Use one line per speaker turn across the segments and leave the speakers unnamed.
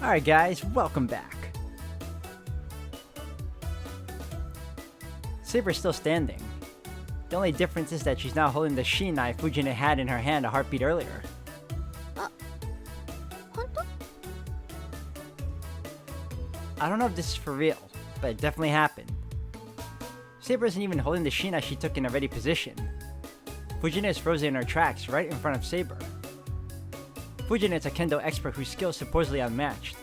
Alright guys, welcome back. Saber's still standing. The only difference is that she's now holding the shin knife Fujine had in her hand a heartbeat earlier. I don't know if this is for real, but it definitely happened. Saber isn't even holding the shin knife she took in a ready position. Fujine is frozen in her tracks right in front of Saber. Fujine is a kendo expert whose skill is supposedly unmatched.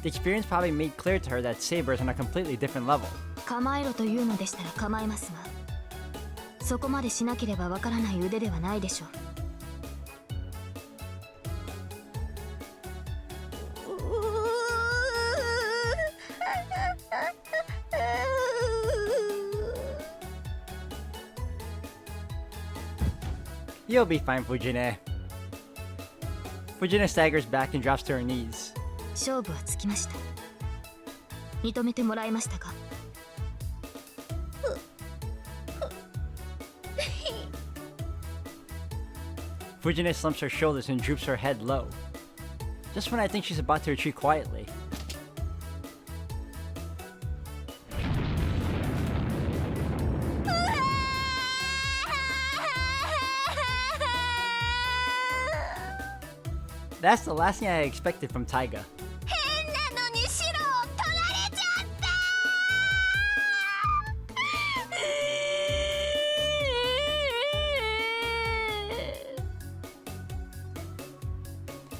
The experience probably made clear to her that Saber is on a completely different level.
構えろというのでしたら構えますが、そこまでしなければわからない腕ではないでしょう。
You'll be fine, Fujine. Fujine staggers back and drops to her knees.
勝負はつきました。認めてもらえましたか？
Fujine slumps her shoulders and droops her head low. Just when I think she's about to retreat quietly. That's the last thing I expected from Taiga.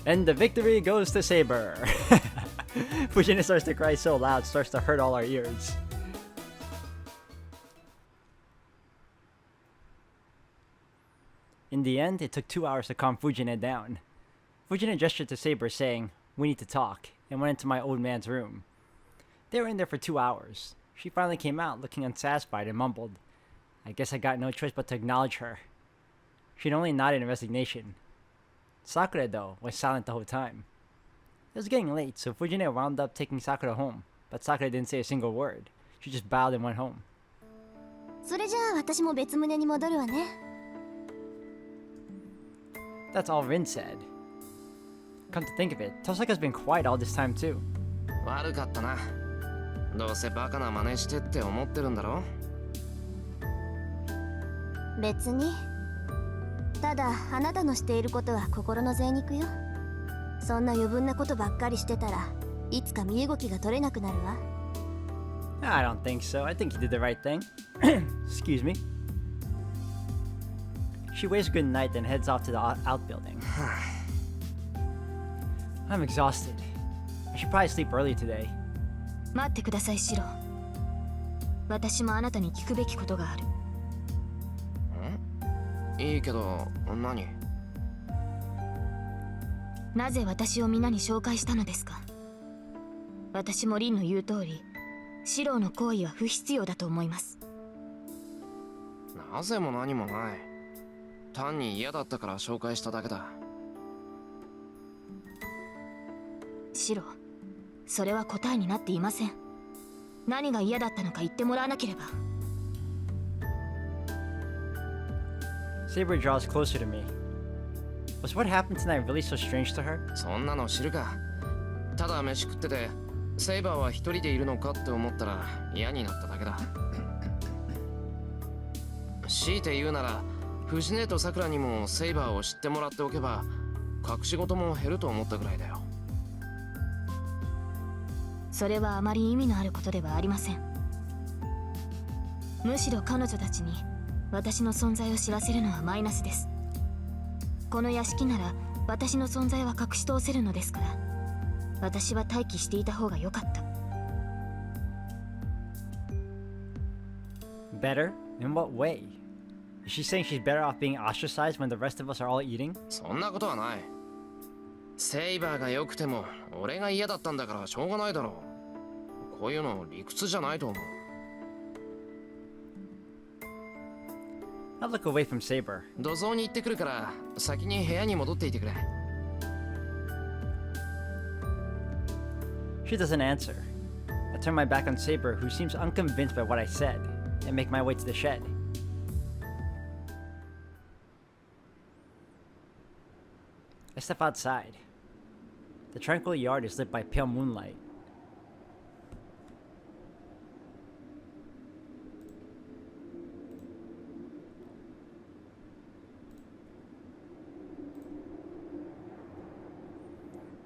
And the victory goes to Saber. Fujine starts to cry so loud, starts to hurt all our ears. In the end, it took 2 hours to calm Fujine down. Fujine gestured to Saber saying, "We need to talk," and went into my old man's room. They were in there for 2 hours. She finally came out, looking unsatisfied, and mumbled, "I guess I got no choice but to acknowledge her." She'd only nodded in resignation. Sakura, though, was silent the whole time. It was getting late, so Fujine wound up taking Sakura home, but Sakura didn't say a single word. She just bowed and went home.
それじゃあ私も別棟に戻るわね。
That's all Rin said. Come to think of it, Tosaka's been quiet all this time too.
悪かったな。どうせバカな真似してって思ってるんだろ。
別に。ただあなたのしていることは心の贅肉よ。そんな余分なことばっかりしてたらいつか身動きが取れなくなるわ。
I don't think so. I think you did the right thing. Excuse me. She waves good night and heads off to the outbuilding. I'm exhausted. I should probably sleep early today.
待ってください、シロ。私もあなたに聞くべきことがある。
いいけど、何？
なぜ私を皆に紹介したのですか？私もリンの言う通り、シロの行為は不必要だと思います。
なぜも何もない。単に嫌だったから紹介しただけだ。
シロ、それは答えになっていません。何が嫌だったのか言ってもらわなければ。
Saber draws closer to me. Was what happened tonight really so strange to her?
そんなの知るか。ただ飯食ってて、セイバーは一人でいるのかって思ったら嫌になっただけだ。強いて言うなら、藤根と桜にもセイバーを知ってもらっておけば、隠し事も減ると思ったぐらいだよ。
それはあまり意味のあることではありません。むしろ彼女たちに私の存在を知らせるのはマイナスです。この屋敷なら私の存在は隠し通せるのですから、私は待機していた方が良かった。
Better? In what way? Is she saying she's better off being ostracized when the rest of us are all eating?
そんなことはない。セイバーが良くても俺が嫌だったんだからしょうがないだろう。こういうの理屈じゃないと思う。
I look away from Saber.
土蔵に行ってくるから先に部屋に戻っていてくれ。
She doesn't answer. I turn my back on Saber, who seems unconvinced by what I said, and make my way to the shed. I step outside. The tranquil yard is lit by pale moonlight.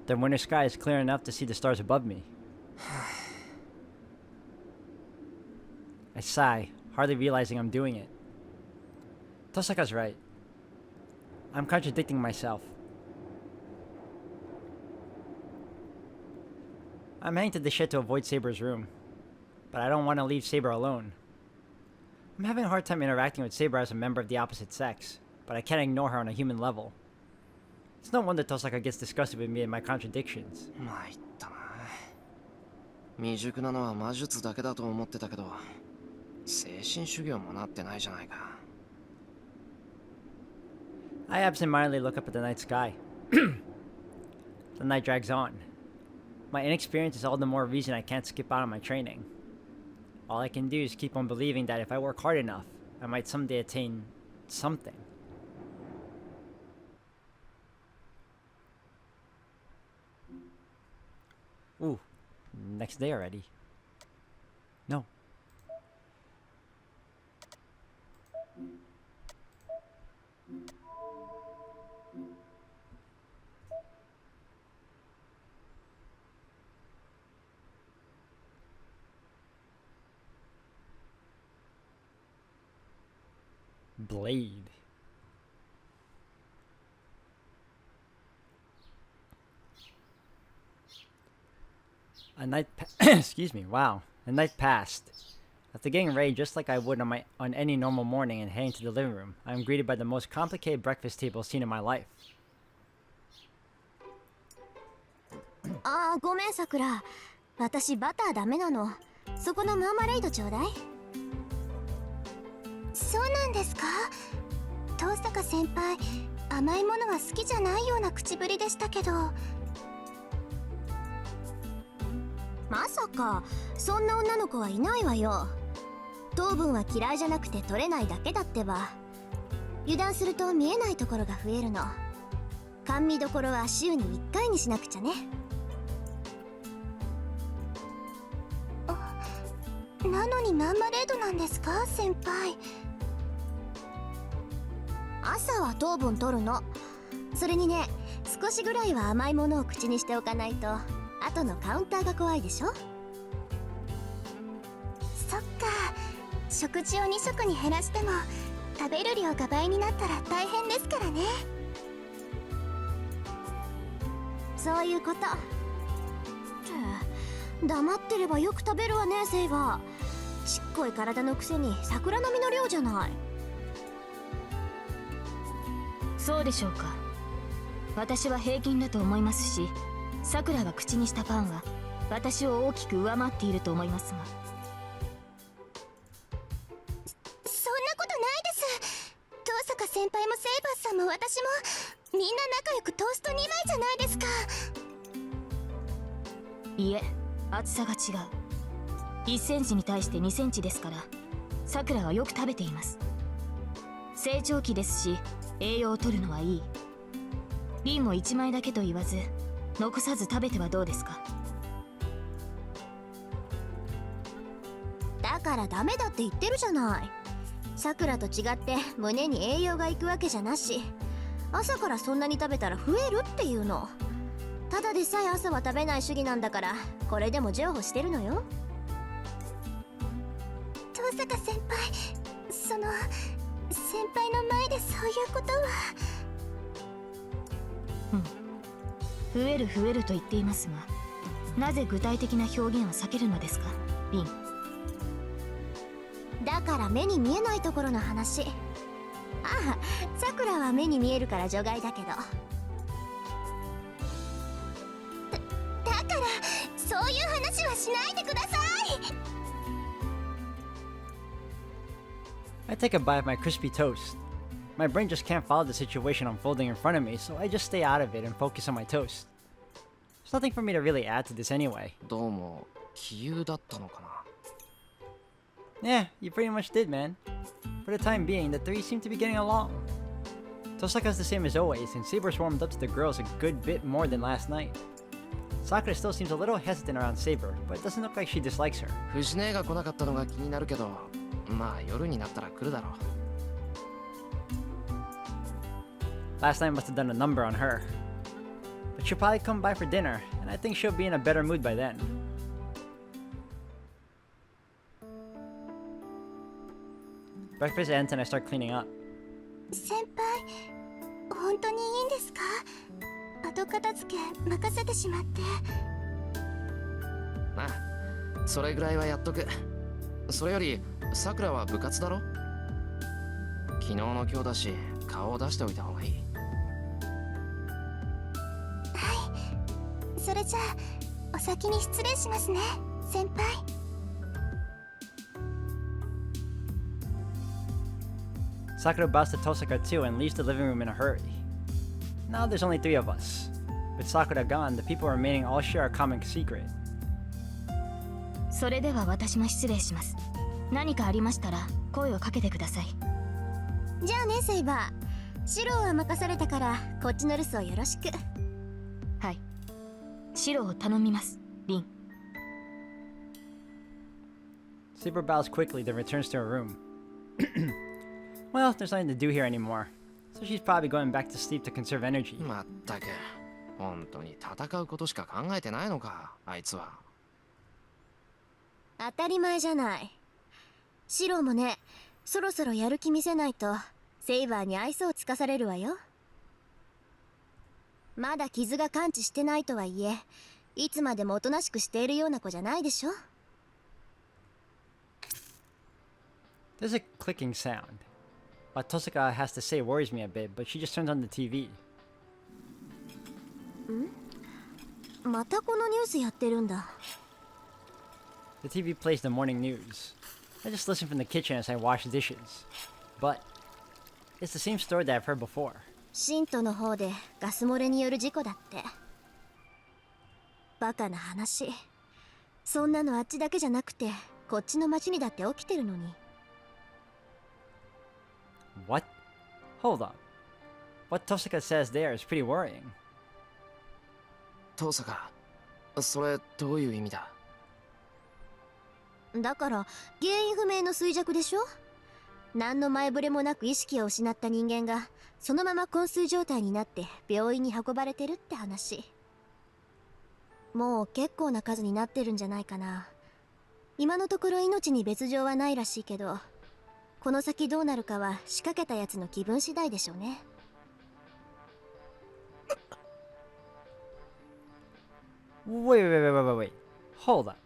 The winter sky is clear enough to see the stars above me. I sigh, hardly realizing I'm doing it. Tosaka's right. I'm contradicting myself. I'm heading to the shed to avoid Saber's room, but I don't want to leave Saber alone. I'm having a hard time interacting with Saber as a member of the opposite sex, but I can't ignore her on a human level. It's no wonder Tosaka gets disgusted with me and my contradictions.
参ったな。未熟なのは魔術だけだと思ってたけど、精神修行もなってないじゃないか。
I absentmindedly look up at the night sky. The night drags on. My inexperience is all the more reason I can't skip out on my training. All I can do is keep on believing that if I work hard enough, I might someday attain something. Ooh, next day already. No. Blade. A night excuse me, wow. A night passed. After getting ready just like I would on any normal morning and heading to the living room, I am greeted by the most complicated breakfast table seen in my life.
ああ、ごめんさくら。私バターダメなの。そこのマーマレードちょうだい。そうなんですか。遠坂先輩、甘いものは好きじゃないような口ぶりでしたけど。まさかそんな女の子はいないわよ。糖分は嫌いじゃなくて取れないだけだってば。油断すると見えないところが増えるの。甘味どころは週に1回にしなくちゃね。なのにマーマレードなんですか、先輩。朝は糖分取るの。それにね、少しぐらいは甘いものを口にしておかないと後のカウンターが怖いでしょ。そっか、食事を2食に減らしても食べる量が倍になったら大変ですからね。そういうこと。黙ってればよく食べるわね、セイバー。ちっこい体のくせに桜並みの量じゃない。そうでしょうか。私は平均だと思いますし、さくらが口にしたパンは私を大きく上回っていると思いますが。そんなことないです。遠坂先輩もセイバーさんも私もみんな仲良くトースト2枚じゃないですか。いいえ、厚さが違う。1センチに対して2センチですから、さくらはよく食べています。成長期ですし、栄養を取るのはいい。瓶も1枚だけと言わず、残さず食べてはどうですか。だからダメだって言ってるじゃない。さくらと違って胸に栄養がいくわけじゃなし、朝からそんなに食べたら増えるっていうの。ただでさえ朝は食べない主義なんだから、これでも譲歩してるのよ。遠坂先輩、先輩の前でそういうことは。増える増えると言っていますが、なぜ具体的な表現を避けるのですか、リン。だから目に見えないところの話。ああ、さくらは目に見えるから除外だけど。だからそういう話はしないでください。
I take a bite of my crispy toast. My brain just can't follow the situation unfolding in front of me, so I just stay out of it and focus on my toast. There's nothing for me to really add to this anyway.
どうも杞憂だったのかな。
Yeah, you pretty much did, man. For the time being, the three seem to be getting along. Tosaka's the same as always, and Saber's warmed up to the girls a good bit more than last night. Sakura still seems a little hesitant around Saber, but it doesn't look like she dislikes her.
藤姉が来なかったのが気になるけど、まあ夜になったら来るだろう。
Last night must have done a number on her. But she'll probably come by for dinner, and I think she'll be in a better mood by then. Breakfast ends and I start cleaning up.
先輩、本当にいいんですか？後片付け任せてしまって。
ああ、それぐらいはやっとく。それよりさくらは部活だろ。昨日の今日だし顔を出しておいた方がいい。
はい、それじゃあお先に失礼しますね、先輩。
Sakura bows to Tosaka too and leaves the living room in a hurry. Now there's only 3 of us. With Sakura gone, the people remaining all share a common secret.
それでは私も失礼します。何かありましたら声をかけてください。じゃあね、セイバー。シロは任されたからこっちの留守をよろしく。はい。シロを頼みます、リン。
Saber bows quickly, then returns to her room. Well, there's nothing to do here anymore, so she's probably going back to sleep to conserve energy.
まったく、本当に戦うことしか考えてないのか、あいつは。
当たり前じゃない。シロもね、そろそろやる気見せないとセイバーに愛想をつかされるわよ。まだ傷が完治してないとはいえ、いつまでもおとなしくしているような子じゃないでしょ。
There's a clicking sound. What Tosaka has to say worries me a bit, but she just turns on the TV.
またこのニュースやってるんだ。
The TV plays the morning news. I just listen from the kitchen as I wash dishes. But it's the same story that I've heard before.
シントの方でガス漏れによる事故だって。バカな話。そんなのあっちだけじゃなくてこっちの町にだって起きてるのに。
What? Hold up. What Tosaka says there is pretty worrying.
遠坂、それどういう意味だ？
だから原因不明の衰弱でしょ。何の前触れもなく意識を失った人間がそのまま昏睡状態になって病院に運ばれてるって話。もう結構な数になってるんじゃないかな。今のところ命に別状はないらしいけど、この先どうなるかは仕掛けたやつの気分次第でしょうね。
Wait. Hold up.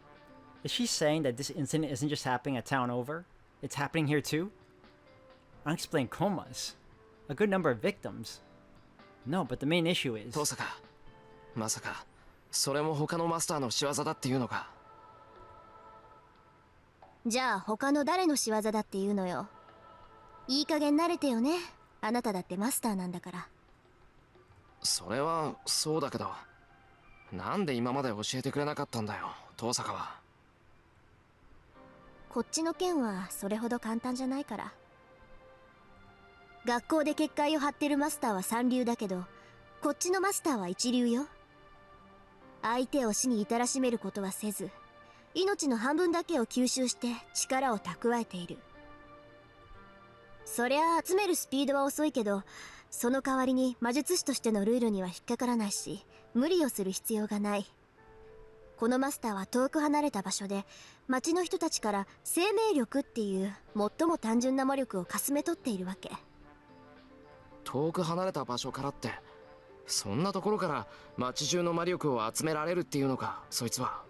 Is she saying that this incident isn't just happening a town over? It's happening here too? Unexplained comas. A good number of victims. No, but the main issue is...
遠坂、まさかそれも他のマスターの仕業だっていうのか？
じゃあ他の誰の仕業だっていうのよ。いい加減慣れてよね。あなただってマスターなんだから。
それはそうだけど、なんで今まで教えてくれなかったんだよ、遠坂は。
こっちの件はそれほど簡単じゃないから。学校で結界を張ってるマスターは三流だけど、こっちのマスターは一流よ。相手を死に至らしめることはせず、命の半分だけを吸収して力を蓄えている。そりゃ集めるスピードは遅いけど、その代わりに魔術師としてのルールには引っかからないし、無理をする必要がない。このマスターは遠く離れた場所で町の人たちから生命力っていう最も単純な魔力をかすめ取っているわけ。
遠く離れた場所からって、そんなところから町中の魔力を集められるっていうのか、そいつは。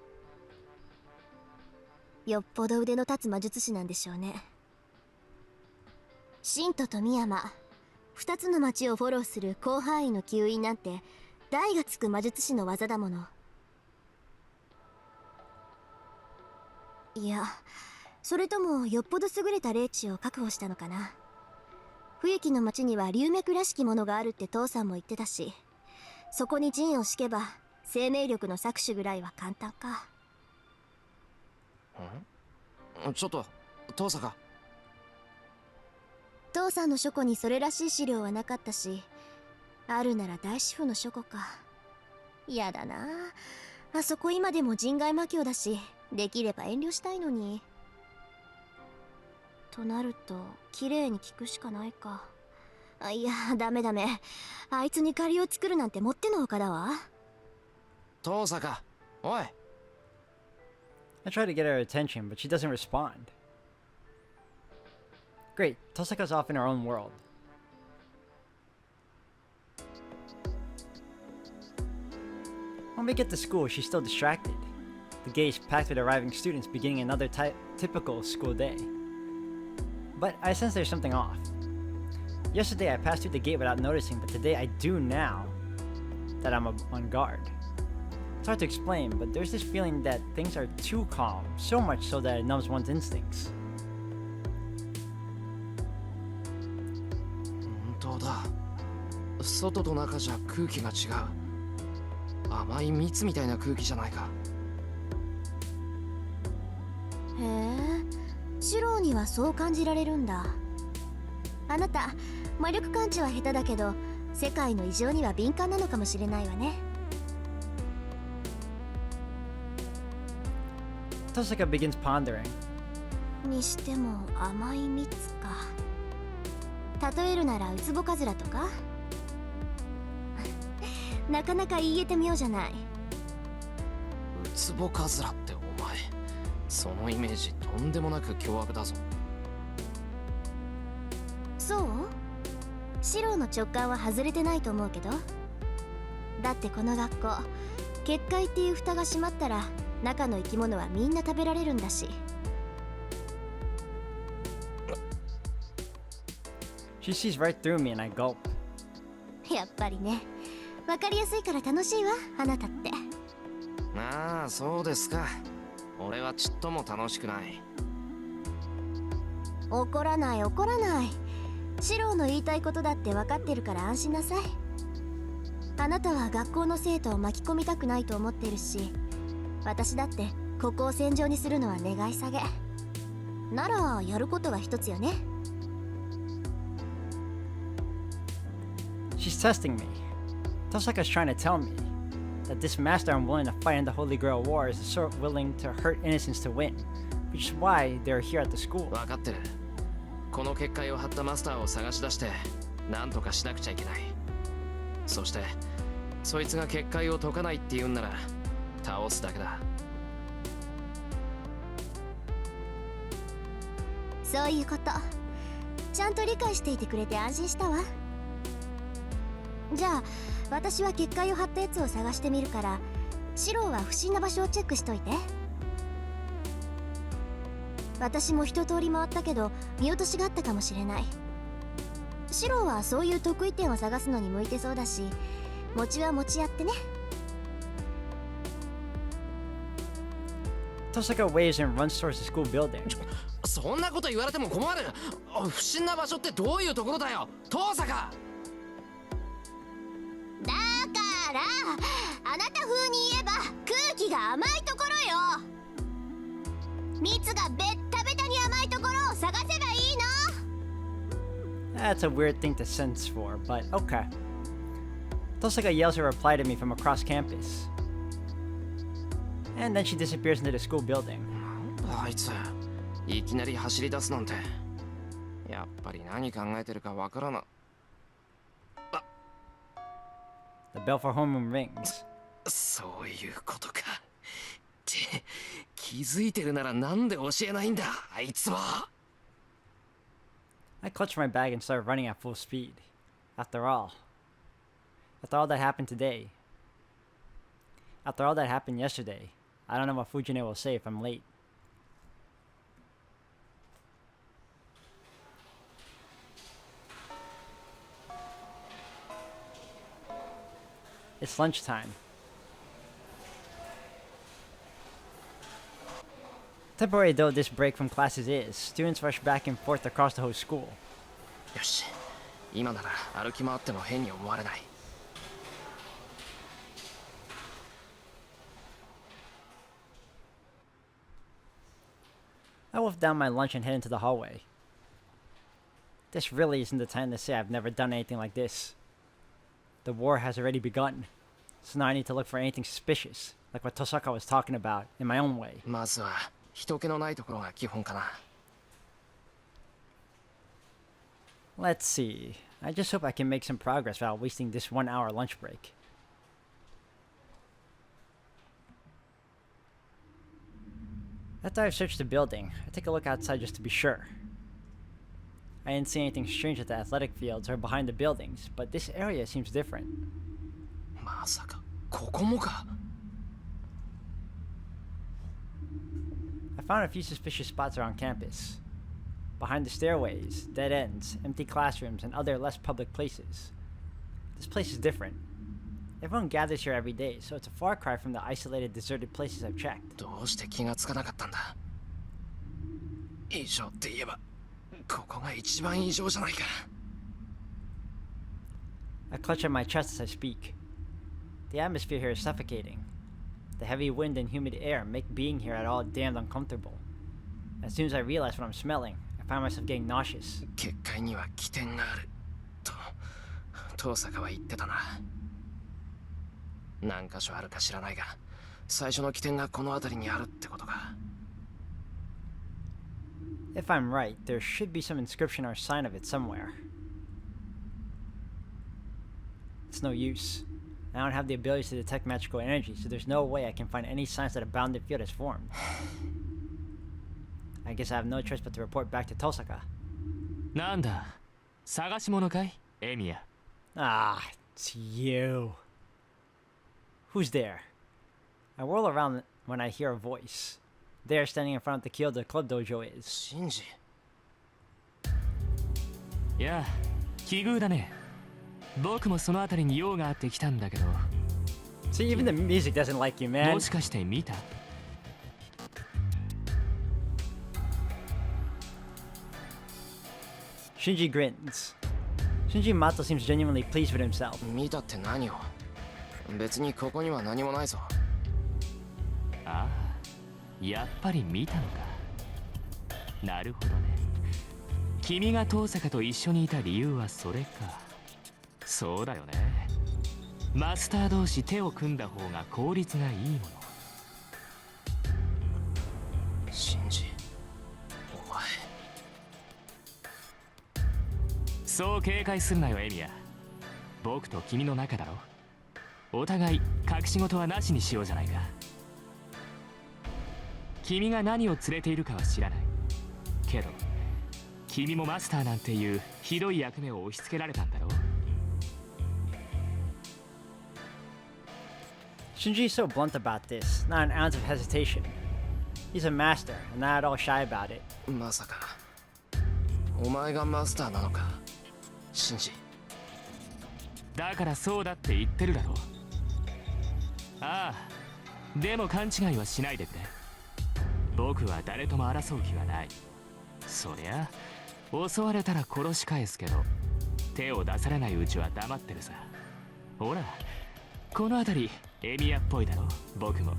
よっぽど腕の立つ魔術師なんでしょうね。シントとミヤマ、2つの町をフォローする広範囲の吸引なんて大がつく魔術師の技だもの。いや、それともよっぽど優れた霊地を確保したのかな。冬木の町には龍脈らしきものがあるって父さんも言ってたし、そこに陣を敷けば生命力の搾取ぐらいは簡単か。
ちょっと遠坂、
父さんの書庫にそれらしい資料はなかったし、あるなら大師傅の書庫か。嫌だな。あそこ今でも人外魔境だし、できれば遠慮したいのに。となると綺麗に聞くしかないか。あ、いやダメダメ、あいつに借りを作るなんてもってのほかだわ。
遠坂、おい。
I try to get her attention, but she doesn't respond. Great, Tosaka's off in her own world. When we get to school, she's still distracted. The gate is packed with arriving students beginning another typical school day. But I sense there's something off. Yesterday I passed through the gate without noticing, but today I do now that I'm on guard. It's hard to explain, but there's this feeling that things are too calm, so much so that it numbs one's instincts.
本当だ。外と中じゃ空気が違う。甘い蜜みたいな空気じゃないか。
へえ、シローにはそう感じられるんだ。あなた魔力感知は下手だけど、世界の異常には敏感なのかもしれないわね。
Tosaka begins pondering.
にしても甘い蜜か。例えるならウツボカズラとか。なかなか言えてみようじゃない。
ウツボカズラってお前、そのイメージとんでもなく凶悪だぞ。
そう？シローの直感は外れてないと思うけど。だってこの学校、結界っていう蓋が閉まったら中の生き物はみんな食べられるんだし。
She sees right through me and I gulp.
やっぱりね、わかりやすいから楽しいわ、あなたって。
ああ、そうですか。俺はちっとも楽しくない。
怒らない怒らない。シローの言いたいことだって分かってるから安心なさい。あなたは学校の生徒を巻き込みたくないと思ってるし、私だってここを戦場にするのは願い下げ。ならやることは一つよね。
She's testing me. Tosaka's trying to tell me that this master I'm willing to fight in the Holy Grail War is the sort willing to hurt innocents to win, which is why they're here at the school.
分かってる。この結界を張ったマスターを探し出して何とかしなくちゃいけない。そしてそいつが結界を解かないって言うんなら倒すだけだ。
そういうこと。ちゃんと理解していてくれて安心したわ。じゃあ私は結界を張ったやつを探してみるから、シローは不審な場所をチェックしといて。私も一通り回ったけど見落としがあったかもしれない。シローはそういう得意点を探すのに向いてそうだし、餅は餅やってね。
Tosaka waves and runs towards the school building.
そんなこと言われても困る。不審な場所ってどういうところだよ、遠坂。
だからあなた風に言えば空気が甘いところよ。蜜がベッタベタに甘いところを探せばいいの。
That's a weird thing to sense for, but okay. Tosaka yells her reply to me from across campus. And then she disappears into the school building.
あいついきなり走り出すなんて、やっぱり何考えてるかわからな。
The bell for homeroom rings.
そういうことか。って気づいてるならなんで教えないんだ、あいつは。
I clutch my bag and start running at full speed. After all that happened today, after all that happened yesterday, I don't know what Fujine will say if I'm late. It's lunchtime. Temporary though this break from classes is, students rush back and forth across the whole school.
よし、今なら歩き回っても変に思われない。
I wolf down my lunch and head into the hallway. This really isn't the time to say I've never done anything like this. The war has already begun, so now I need to look for anything suspicious, like what Tosaka was talking about, in my own way.
まずは人気のないところが基本かな。
Let's see. I just hope I can make some progress without wasting this 1 hour lunch break. After I've searched the building, I take a look outside just to be sure. I didn't see anything strange at the athletic fields or behind the buildings, but this area seems different.
まさかここもか。
I found a few suspicious spots around campus. Behind the stairways, dead ends, empty classrooms, and other less public places. This place is different. Everyone gathers here every day, so it's a far cry from the isolated, deserted places I've checked.
どうして気がつかなかったんだ。異常って言えばここが一番異常じゃないか。
I clutch at my chest as I speak. The atmosphere here is suffocating. The heavy wind and humid air make being here at all damned uncomfortable. As soon as I realize what I'm smelling, I find myself getting nauseous.
結界には起点があると遠坂は言ってたな。何箇所あるか知らないが、最初の起点がこの辺りにあるってことか。
If I'm right, there should be some inscription or sign of it somewhere. It's no use. I don't have the ability to detect magical energy, so there's no way I can find any signs that a bounded field has formed. I guess I have no choice but to report back to Tosaka.
なんだ、探し物かい、エミヤ。
Ah, it's you. Who's there? I whirl around when I hear a voice. There, standing in front of the Kyoto Club Dojo is
シンジ。
いや、奇遇だね。僕もその辺りに用があって来たんだけど。
See, even the music doesn't like you, man.
もしかして見た？
Shinji grins. Shinji Mato seems genuinely pleased with himself.
見たって何を。別にここには何もないぞ。
ああ、やっぱり見たのか。なるほどね。君が遠坂と一緒にいた理由はそれか。そうだよね。マスター同士手を組んだ方が効率がいいもの。
シンジ、お前。
そう警戒するなよ、エミヤ。僕と君の仲だろ。お互い隠し事はなしにしようじゃないか。君が何を連れているかは知らないけど、君もマスターなんていうひどい役目を押し付けられたんだろう。
Shinji's so blunt about this, not an ounce of hesitation. He's a master, and not at all shy about it.
まさかお前がマスターなのか、シンジ。
だからそうだって言ってるだろう。ああ、でも勘違いはしないでくれ。僕は誰とも争う気はない。そりゃ襲われたら殺し返すけど、手を出されないうちは黙ってるさ。ほら、この辺りエミヤっぽいだろ、僕も。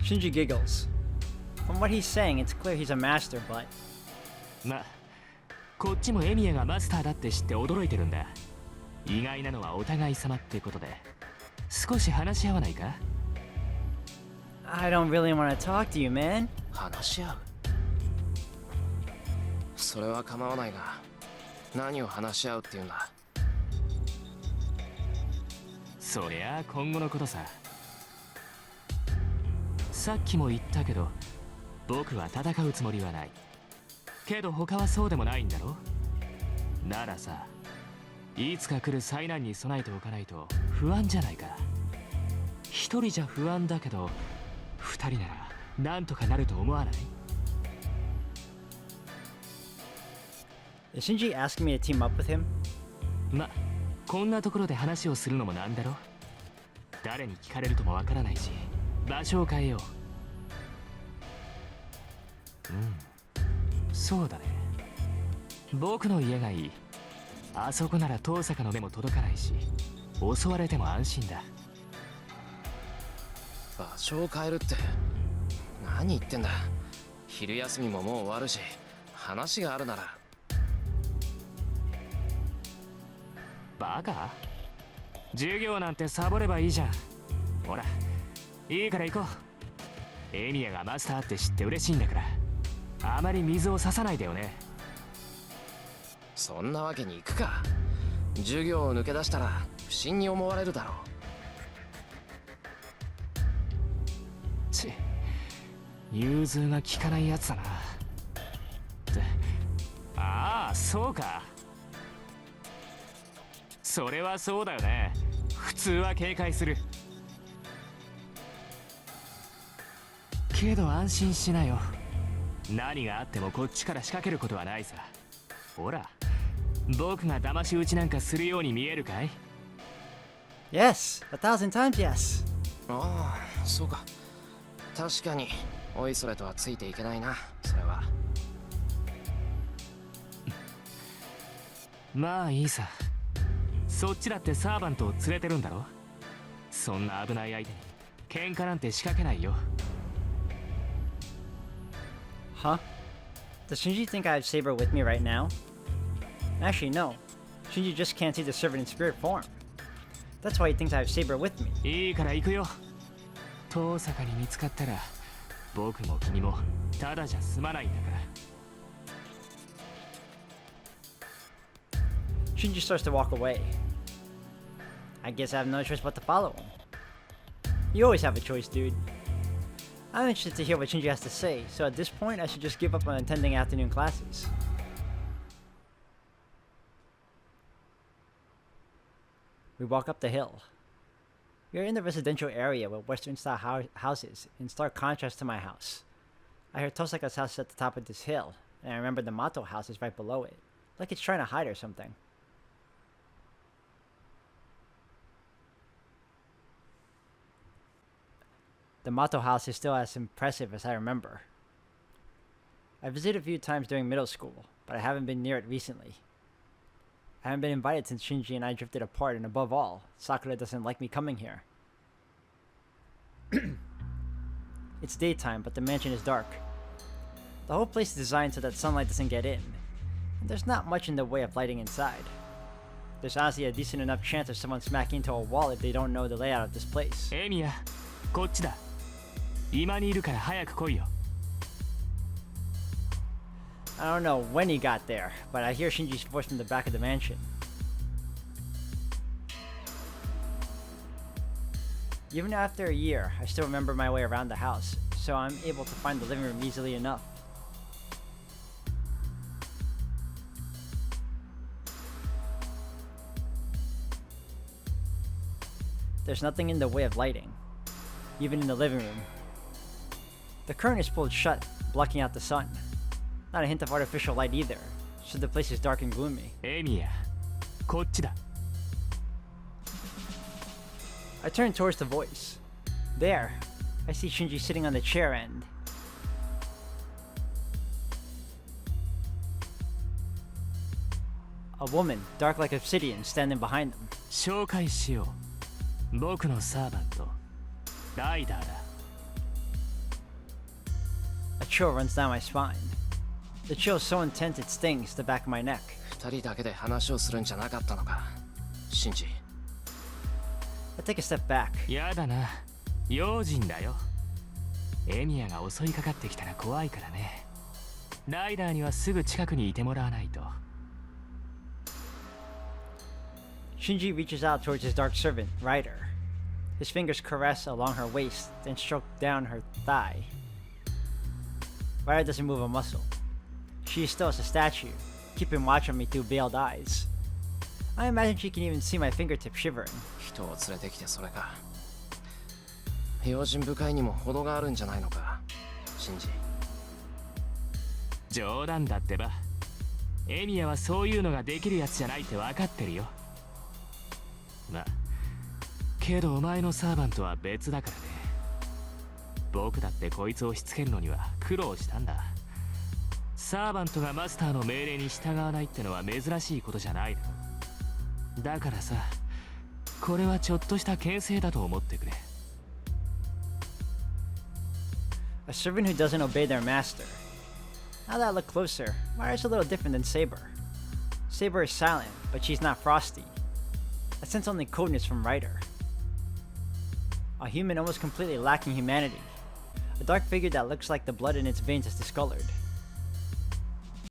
Shinji giggles. From what he's saying, it's clear he's a master, but
まあ、こっちもエミヤがマスターだって知って驚いてるんだ。意外なのはお互い様ってことで、少し話し合わないか？
I don't really want to talk to you, man.
話し合う。それは構わないが、何を話し合うっていうんだ。
そりゃあ今後のことさ。さっきも言ったけど、僕は戦うつもりはない。けど他はそうでもないんだろ。ならさ、いつか来る災難に備えておかないと不安じゃないか。一人じゃ不安だけど、二人ならなんとかなると思わない？
Is Shinji asking me to team up with him?
ま、こんなところで話をするのもなんだろ。誰に聞かれるともわからないし、場所を変えよう。そうだね。僕の家がいい。あそこなら遠坂の目も届かないし、襲われても安心だ。
場所を変えるって何言ってんだ。昼休みももう終わるし、話があるなら。
バカ？授業なんてサボればいいじゃん。ほらいいから行こう。エミヤがマスターって知って嬉しいんだから、あまり水を差さないでよね。
そんなわけにいくか。授業を抜け出したら不審に思われるだろう。
ち、融通が利かないやつだな。ってああそうか。それはそうだよね。普通は警戒するけど安心しなよ。何があってもこっちから仕掛けることはないさ。ほら僕が騙し討ちなんかするように見えるかい？
Yes, 1,000 times yes.
ああそうか。確かにおいそれとはついていけないな、それは。
まあいいさ。そっちだってサーバントを連れてるんだろ。そんな危ない相手に喧嘩なんて仕掛けないよ。
Huh? Does Shinji think I have Saber with me right now? Actually, no. Shinji just can't see the servant in spirit form. That's why he thinks I have Saber with me.
いいから行くよ。遠坂に見つかったら僕も君もただじゃ済まないんだから。
Shinji starts to walk away. I guess I have no choice but to follow him. You always have a choice, dude. I'm interested to hear what Shinji has to say, so at this point I should just give up on attending afternoon classes. We walk up the hill. We are in the residential area with Western-style houses, in stark contrast to my house. I hear Tosaka's house is at the top of this hill, and I remember the Mato house is right below it, like it's trying to hide or something. The Mato house is still as impressive as I remember. I visited a few times during middle school, but I haven't been near it recently. I haven't been invited since Shinji and I drifted apart, and above all, Sakura doesn't like me coming here. It's daytime, but the mansion is dark. The whole place is designed so that sunlight doesn't get in, and there's not much in the way of lighting inside. There's honestly a decent enough chance of someone smacking into a wall if they don't know the layout of this place.
エミヤ、こっちだ。今にいるから早く来いよ。
I don't know when he got there, but I hear Shinji's voice from the back of the mansion. Even after a year, I still remember my way around the house, so I'm able to find the living room easily enough. There's nothing in the way of lighting, even in the living room. The curtain is pulled shut, blocking out the sun. Not a hint of artificial light either, so the place is dark and gloomy.
エミヤ、こっちだ。
I turn towards the voice. There, I see Shinji sitting on the chair and... a woman, dark like obsidian, standing behind them.
紹介しよう。僕のサーバント、ライダーだ。
A chill runs down my spine. The chill is so intense it stings the back of my neck.
二人だけで話をするんじゃなかったのか、シンジ。
I take a step back.
やだな、用心だよ。エミヤが襲いかかってきたら怖いからね。ライダーにはすぐ近くにいてもらわないと。
Shinji reaches out towards his dark servant, Ryder. His fingers caress along her waist, then stroke down her thigh. Ryder doesn't move a muscle. She is still as a statue, keeping watch on me through veiled eyes. I imagine she can even see my fingertips shivering.
人を連れてきてそれか。用心深いにも程があるんじゃないのか、シンジ。
冗談だってば。エミヤはそういうのができるやつじゃないって分かってるよ。まあけどお前のサーバントは別だからね。僕だってこいつをしつけるのには苦労したんだ。サーバントがマスターの命令に従わないってのは珍しいことじゃないだろ。だからさ、これはちょっとした牽制だと思ってくれ。
A servant who doesn't obey their master. Now that I look closer, Ryder's a little different than Saber. Saber is silent, but she's not frosty. I sense only coldness from Ryder. A human almost completely lacking humanity. A dark figure that looks like the blood in its veins is discolored.